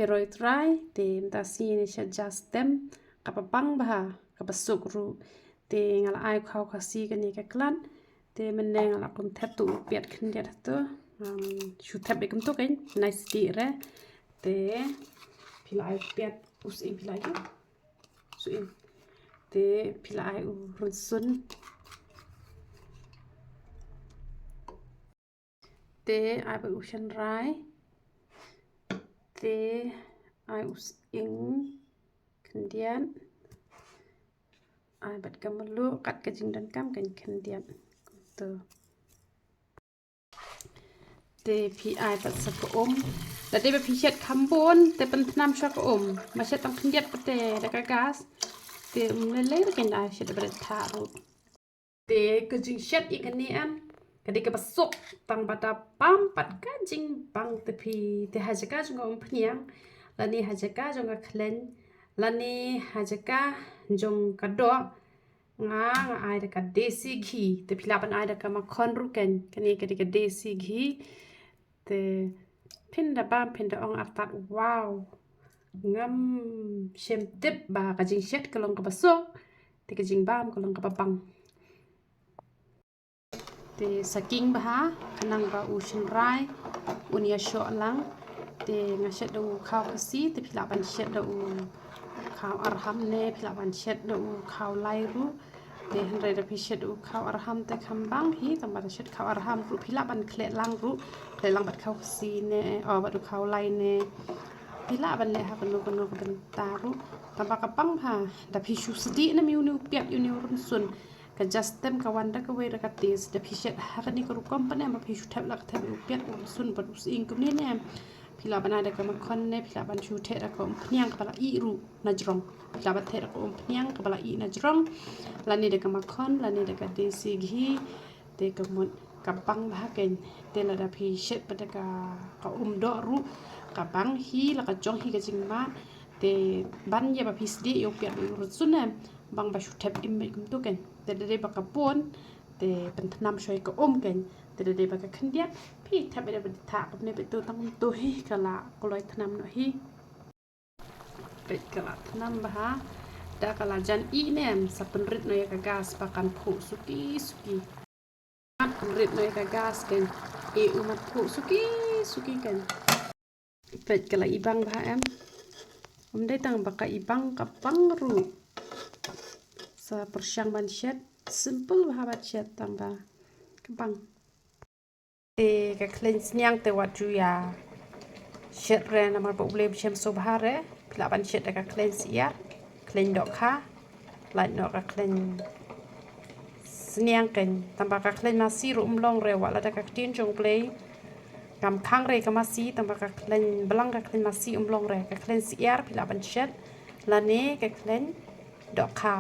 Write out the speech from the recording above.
Roi try te mta sini sha justem kapa bang bah kapa sukru te ngala ai khau khasi kani ka klan te meneng ngala kun thep tu piat khin dia tu shu thep bekum tu kain nice ti re te pilai piat us in pilai tu su in te pilai u runsun te ai ba ushan rai te ai us ing kendian ai bat kamalu kat kajing dan kam kan kendian tu te pi ai bat sa ko da te ba pi chet kambon te pen nam sha ko ma chet tam kendiat pate da ka gas te le kan ai chet ba ta ru te kajing chet i kan ni an kadi ka basok tang bata pam pat kajing bang te pi te hajaka jong om phniang lani hajaka jong a klen lani hajaka jong ka do nga ai da ka desi ghi te pilapan ai da ka makhon ru ken kani kadi ka desi ghi te pinda bam pinda ong atat wow ngam shem tip ba ka jing shet kalong ka basok te ka jing bam kalong ka bang te saking bah kanang ba ushin rai unia sho lang te nga shet do khao kasi te pilapan shet do khao arham ne pilapan shet do khao lai ru te hanre da pishet u khao arham te khambang hi tamba da shet khao arham ru pilapan khle lang ru te lang bat khao kasi ne bat du khao lai ne pilapan le ha kanu kan taru tamba kapang ha da pishu sedi na miu nu piat yu ni run sun ka justem ka wanda ka wera ka tes da pishet ha kani ko company ma pishu thab lak thab piat sun bat using kum ne ne pila bana da ka makhon ne pila ban chu the da ko phniang ka bala i ru na jrong pila ba the da ko phniang ka bala i na jrong lani da ka makhon lani da ka desi ghi te ka mon ka bang ba ken te la da pishet pa da ka do ru ka bang hi la ka jong hi ka jing ma te ban ya ba pisdi yo piat ru sun ne bang ba shu thep im kum tu ken te de ba ka pon te pen thnam shoi ka ken te de ba ka khandia phi thap be ba tha ka ne be tu tang tu hi kala ko loi thnam no hi pe kala thnam ba ha da kala jan i nem sa pen rit no ya ka gas pa kan phu suki rit no ya ka gas ken e umat phu suki ken pe kala ibang ba em dai tang ba ka ibang ka pang ru sa persyang ban shet simple bahabat shet tamba kebang te ka klen snyang te watu ya shet re na mar problem shem so bahare pila ban shet ka klen sia klen dok kha lai no ka klen snyang ken tamba ka klen nasi ru umlong re wala da ka tin jong play kam khang re ka masi tamba ka klen belang ka klen nasi umlong re ka klen sia pila ban shet lane ka klen dok kha